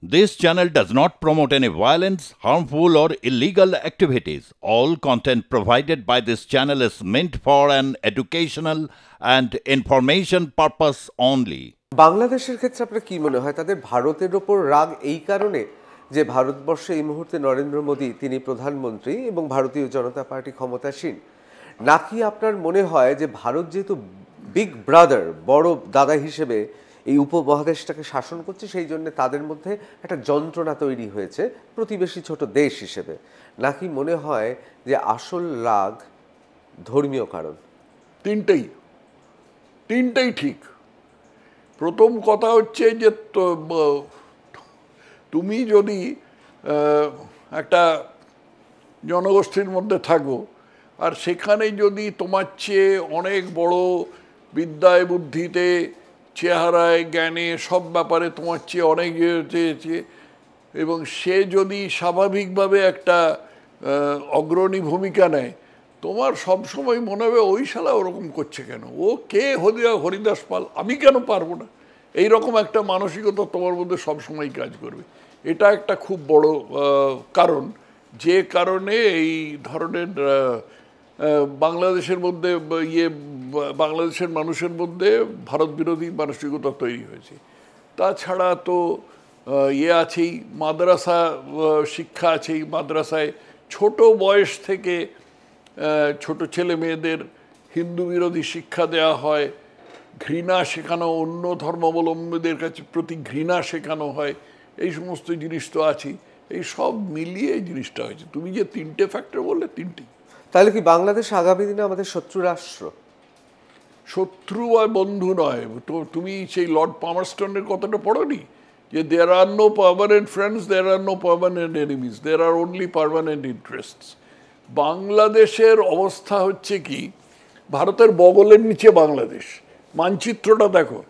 This channel does not promote any violence, harmful, or illegal activities. All content provided by this channel is meant for an educational and information purpose only. বাংলাদেশের ক্ষেত্রে আপনার কি মনে হয় তাদের ভারতের ওপর রাগ এই কারণে যে ভারতবর্ষে এই মুহূর্তে নরেন্দ্র মোদী তিনি প্রধানমন্ত্রী এবং ভারতীয় জনতা পার্টি ক্ষমতাসীন, নাকি আপনার মনে হয় যে ভারত যেহেতু বিগ ব্রাদার বড় দাদা হিসেবে এই উপমহাদেশটাকে শাসন করছে সেই জন্য তাদের মধ্যে একটা যন্ত্রণা তৈরি হয়েছে প্রতিবেশী ছোট দেশ হিসেবে, নাকি মনে হয় যে আসল রাগ ধর্মীয় কারণ? তিনটেই তিনটেই ঠিক। প্রথম কথা হচ্ছে যে তুমি যদি একটা জনগোষ্ঠীর মধ্যে থাকো আর সেখানে যদি তোমার চেয়ে অনেক বড় বিদ্যায় বুদ্ধিতে চেহারায় জ্ঞানে সব ব্যাপারে তোমার চেয়ে অনেক চেয়েছে এবং সে যদি স্বাভাবিকভাবে একটা অগ্রণী ভূমিকা নেয়, তোমার সবসময় মনে হবে ওই শালা ওরকম করছে কেন, ও কে হরিদাস পাল, আমি কেন পারবো না, এইরকম একটা মানসিকতা তোমার মধ্যে সবসময় কাজ করবে। এটা একটা খুব বড় কারণ, যে কারণে এই ধরনের বাংলাদেশের মধ্যে বাংলাদেশের মানুষের মধ্যে ভারত বিরোধী মানসিকতা তৈরি হয়েছে। তাছাড়া তো আছেই, মাদ্রাসা শিক্ষা আছেই। মাদ্রাসায় ছোট বয়স থেকে ছোট ছেলে মেয়েদের হিন্দু বিরোধী শিক্ষা দেওয়া হয়, ঘৃণা শেখানো, অন্য ধর্মাবলম্বীদের কাছে প্রতি ঘৃণা শেখানো হয়, এই সমস্ত জিনিস তো আছেই। এই সব মিলিয়ে এই জিনিসটা হয়েছে। তুমি যে তিনটে ফ্যাক্টর বললে, তিনটেই। তাহলে কি বাংলাদেশ আগামী দিনে আমাদের শত্রু রাষ্ট্র? শত্রু আর বন্ধু নয়। তো তুমি সেই লর্ড পামারস্টনের কথাটা পড়োনি যে দেয়ার আর নো পার্মানেন্ট ফ্রেন্ডস, দেয়ার আর নো পার্মানেন্ট এনিমিজ, দেয়ার আর অনলি পার্মানেন্ট ইন্টারেস্টস। বাংলাদেশের অবস্থা হচ্ছে কি, ভারতের বগলের নিচে বাংলাদেশ। মানচিত্রটা দেখো,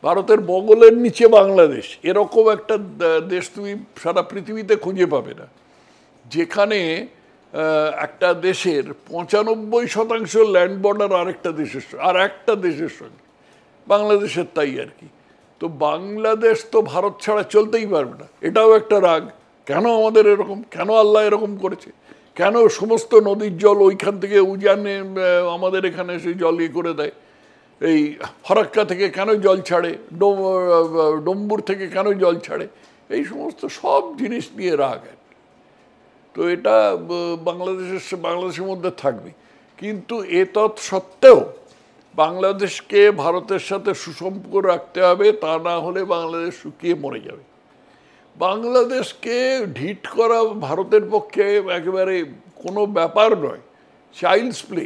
ভারতের বগলের নিচে বাংলাদেশ, এরকম একটা দেশ তুমি সারা পৃথিবীতে খুঁজে পাবে না, যেখানে একটা দেশের 95% ল্যান্ড বর্ডার আরেকটা দেশের সঙ্গে। বাংলাদেশের তাই আর কি। তো বাংলাদেশ তো ভারত ছাড়া চলতেই পারবে না। এটাও একটা রাগ, কেন আমাদের এরকম, কেন আল্লাহ এরকম করেছে, কেন সমস্ত নদীর জল ওইখান থেকে উজানে আমাদের এখানে সেই জল করে দেয়, এই ফরাক্কা থেকে কেন জল ছাড়ে, ডম্বুর থেকে কেন জল ছাড়ে, এই সমস্ত সব জিনিস নিয়ে রাগ। তো এটা বাংলাদেশের মধ্যে থাকবে। কিন্তু সত্ত্বেও বাংলাদেশকে ভারতের সাথে সুসম্পর্ক রাখতে হবে, তা না হলে বাংলাদেশ শুকিয়ে মরে যাবে। বাংলাদেশকে ঢিট করা ভারতের পক্ষে একেবারে কোনো ব্যাপার নয়, চাইল্ডস প্লে।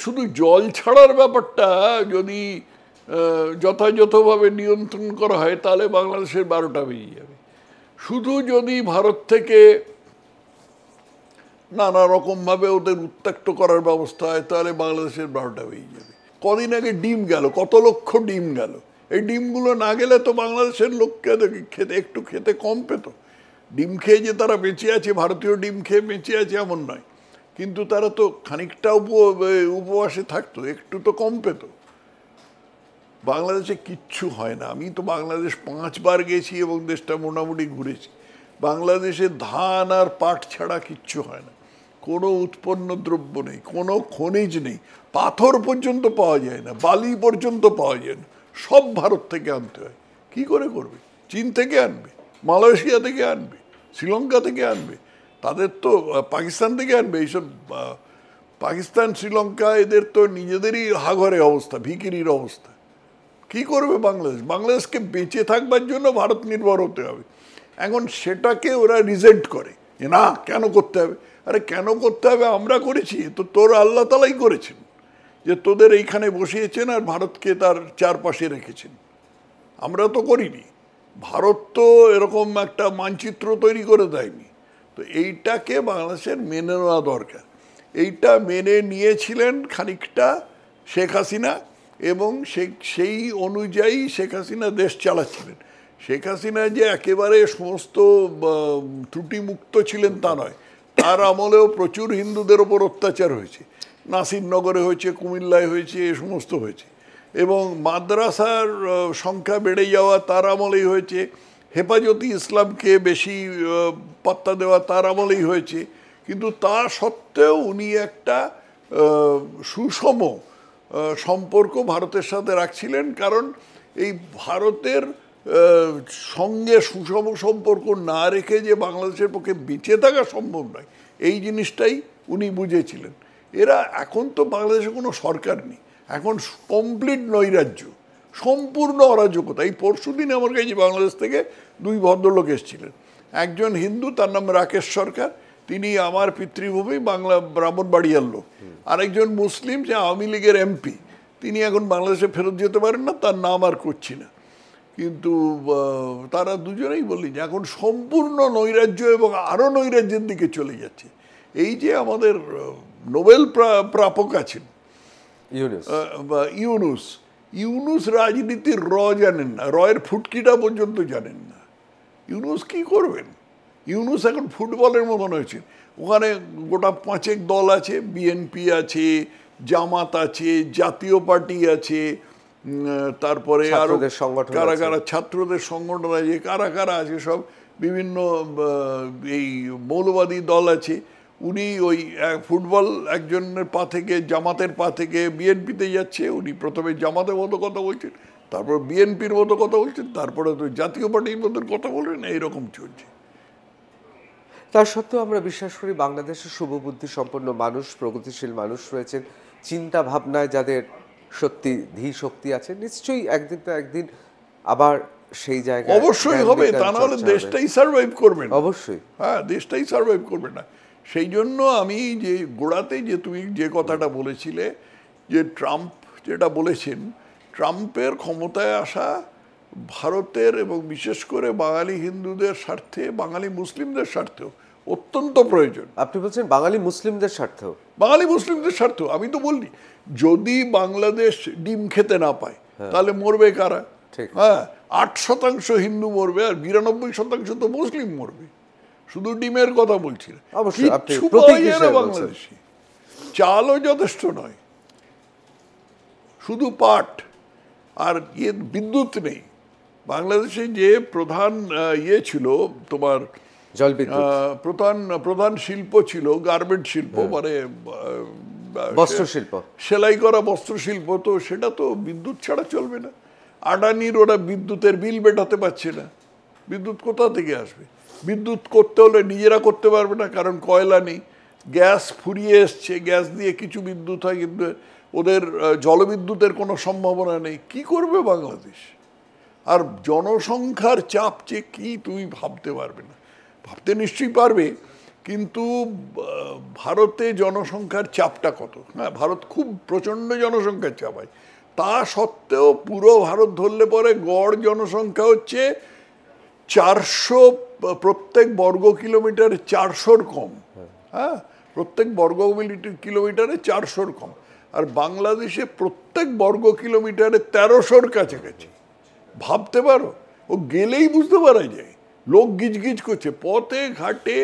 শুধু জল ছাড়ার ব্যাপারটা যদি যথাযথভাবে নিয়ন্ত্রণ করা হয় তাহলে বাংলাদেশের 12টা বেজে যাবে। শুধু যদি ভারত থেকে নানা রকমভাবে ওদের উত্ত্যক্ত করার ব্যবস্থা হয় তাহলে বাংলাদেশের 12টা বেজে যাবে। কদিন আগে ডিম গেল, কত লক্ষ ডিম গেল। এই ডিমগুলো না গেলে তো বাংলাদেশের লোককে একটু খেতে কম পেত। ডিম খেয়ে যে তারা বেঁচে আছে, ভারতীয় ডিম খেয়ে বেঁচে আছে এমন নয়, কিন্তু তারা তো খানিকটা উপবাসে থাকতো, একটু তো কম পেত। বাংলাদেশে কিচ্ছু হয় না। আমি তো বাংলাদেশ 5 বার গেছি এবং দেশটা মোটামুটি ঘুরেছি। বাংলাদেশে ধান আর পাট ছাড়া কিচ্ছু হয় না, কোনো উৎপন্ন দ্রব্য নেই, কোনো খনিজ নেই, পাথর পর্যন্ত পাওয়া যায় না, বালি পর্যন্ত পাওয়া যায় না, সব ভারত থেকে আনতে হয়। কি করে করবে? চীন থেকে আনবে, মালয়েশিয়া থেকে আনবে, শ্রীলঙ্কা থেকে আনবে, তাদের তো পাকিস্তান থেকে আনবে। এইসব পাকিস্তান শ্রীলঙ্কা এদের তো নিজেদেরই হাঘরে অবস্থা, ভিখিরির অবস্থা। কি করবে বাংলাদেশকে বেঁচে থাকবার জন্য ভারত নির্ভর হতে হবে। এখন সেটাকে ওরা রিজেন্ট করে যে না, কেন করতে হবে। আরে কেন করতে হবে? আমরা করেছি তো, তোর আল্লাহ তালাই করেছেন যে তোদের এইখানে বসিয়েছেন আর ভারতকে তার চারপাশে রেখেছেন। আমরা তো করিনি, ভারত তো এরকম একটা মানচিত্র তৈরি করে দেয়নি। তো এইটাকে বাংলাদেশের মেনে নেওয়া দরকার। এইটা মেনে নিয়েছিলেন খানিকটা শেখ হাসিনা এবং সেই অনুযায়ী শেখ হাসিনা দেশ চালাচ্ছিলেন। শেখ হাসিনা যে একেবারে সমস্ত ত্রুটিমুক্ত ছিলেন তা নয়, তার আমলেও প্রচুর হিন্দুদের ওপর অত্যাচার হয়েছে। নাসিরনগরে হয়েছে, কুমিল্লায় হয়েছে, এ সমস্ত হয়েছে। এবং মাদ্রাসার সংখ্যা বেড়ে যাওয়া তার আমলেই হয়েছে। হেফাজতে ইসলামকে বেশি পাত্তা দেওয়া তার আমলেই হয়েছে, কিন্তু তা সত্ত্বেও উনি একটা সুষম সম্পর্ক ভারতের সাথে রাখছিলেন, কারণ এই ভারতের সঙ্গে সুষম সম্পর্ক না রেখে যে বাংলাদেশের পক্ষে বেঁচে থাকা সম্ভব নয়, এই জিনিসটাই উনি বুঝেছিলেন। এরা এখন তো বাংলাদেশে কোনো সরকার নেই, এখন কমপ্লিট নৈরাজ্য, সম্পূর্ণ অরাজকতা। এই পরশুদিন আমার কাছে বাংলাদেশ থেকে দুই ভদ্রলোক এসেছিলেন, একজন হিন্দু, তার নাম রাকেশ সরকার, তিনি আমার পিতৃভূমি বাংলা ব্রাহ্মণবাড়িয়ার লোক, আরেকজন মুসলিম, যে আওয়ামী লীগের এমপি, তিনি এখন বাংলাদেশে ফেরত যেতে পারেন না, তার নাম আর করছি না, কিন্তু তারা দুজনেই বললেন যে এখন সম্পূর্ণ নৈরাজ্য এবং আরও নৈরাজ্যের দিকে চলে যাচ্ছে। এই যে আমাদের নোবেল প্রাপক আছেন ইউনুস রাজনীতির জানেন না, রয়ের ফুটকিটা পর্যন্ত জানেন না। ইউনুস কি করবেন? ইউনুস এখন ফুটবলের মতন হয়েছে, ওখানে গোটা 5 দল আছে, বিএনপি আছে, জামাত আছে, জাতীয় পার্টি আছে, তারপরে আরো কারা কারা ছাত্রদের সংগঠন আছে, কারা কারা আছে, সব বিভিন্ন এই মৌলবাদী দল আছে। উনি ওই ফুটবল একজনের পা থেকে, জামাতের পা থেকে বিএনপিতে যাচ্ছে, উনি প্রথমে জামাতের মতো কথা বলছেন, তারপর বিএনপির মতো কথা বলছেন, তারপরে তো জাতীয় পার্টির মতো কথা বলবেন, এইরকম চলছে। তার সত্ত্বেও আমরা বিশ্বাস করি বাংলাদেশের শুভবুদ্ধি সম্পন্ন মানুষ, প্রগতিশীল মানুষ রয়েছেন, চিন্তা ভাবনায় যাদের সত্যি ধী শক্তি আছে, নিশ্চয়ই একদিন তো একদিন আবার সেই জায়গায় অবশ্যই হবে, তা নাহলে দেশটাই সার্ভাইভ করবে না। অবশ্যই, হ্যাঁ, দেশটাই সার্ভাইভ করবে না। সেই জন্য আমি যে গোড়াতে যে তুমি যে কথাটা বলেছিলে, যে ট্রাম্প যেটা বলেছেন, ট্রাম্পের ক্ষমতায় আসা ভারতের এবং বিশেষ করে বাঙালি হিন্দুদের স্বার্থে, বাঙালি মুসলিমদের স্বার্থেও অত্যন্ত প্রয়োজন। আপনি বলছেন বাঙালি মুসলিমদের স্বার্থেও? বাঙালি মুসলিমদের স্বার্থ, আমি তো বললি, যদি বাংলাদেশ ডিম খেতে না পায় তাহলে মরবে কারা? হ্যাঁ, 8% হিন্দু মরবে আর 92% তো মুসলিম মরবে। শুধু ডিমের কথা বলছি না, কিচ্ছু পাওয়া যায় না বাংলাদেশে, চালও যথেষ্ট নয়, শুধু পাট আর বিদ্যুৎ নেই। বাংলাদেশে যে প্রধান ছিল তোমার প্রধান শিল্প ছিল গার্মেন্ট শিল্প, মানে বস্ত্র শিল্প, সেলাই করা বস্ত্র শিল্প, তো সেটা তো বিদ্যুৎ ছাড়া চলবে না। আডানির ওরা বিদ্যুতের বিল মেটাতে পারছে না, বিদ্যুৎ কোথা থেকে আসবে? বিদ্যুৎ করতে হলে নিজেরা করতে পারবে না, কারণ কয়লা নেই, গ্যাস ফুরিয়ে এসছে, গ্যাস দিয়ে কিছু বিদ্যুৎ হয়, কিন্তু ওদের জলবিদ্যুতের কোনো সম্ভাবনা নেই। কি করবে বাংলাদেশ? আর জনসংখ্যার চাপ যে কি তুমি ভাবতে পারবে না, ভাবতে নিশ্চয়ই পারবে, কিন্তু ভারতে জনসংখ্যার চাপটা কত? হ্যাঁ, ভারত খুব প্রচণ্ড জনসংখ্যার চাপ হয়, তা সত্ত্বেও পুরো ভারত ধরলে পরে গড় জনসংখ্যা হচ্ছে 400, প্রত্যেক বর্গ কিলোমিটারে 400-র কম। হ্যাঁ, প্রত্যেক বর্গ কিলোমিটারে 400-র কম। আর বাংলাদেশে প্রত্যেক বর্গ কিলোমিটারে 1300-র কাছাকাছি। ভাবতে পারো, ও গেলেই বুঝতে পারা যায়, লোক গিজগিজ করছে পথে ঘাটে,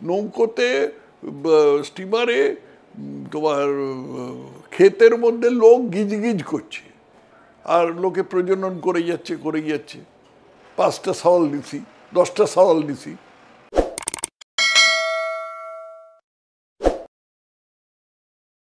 নৌকোতে, স্টিমারে, তোমার ক্ষেতের মধ্যে লোক গিজগিজ করছে, আর লোকে প্রজনন করে যাচ্ছে। 5টা সওয়াল দিছি, 10টা সওয়াল দিছি,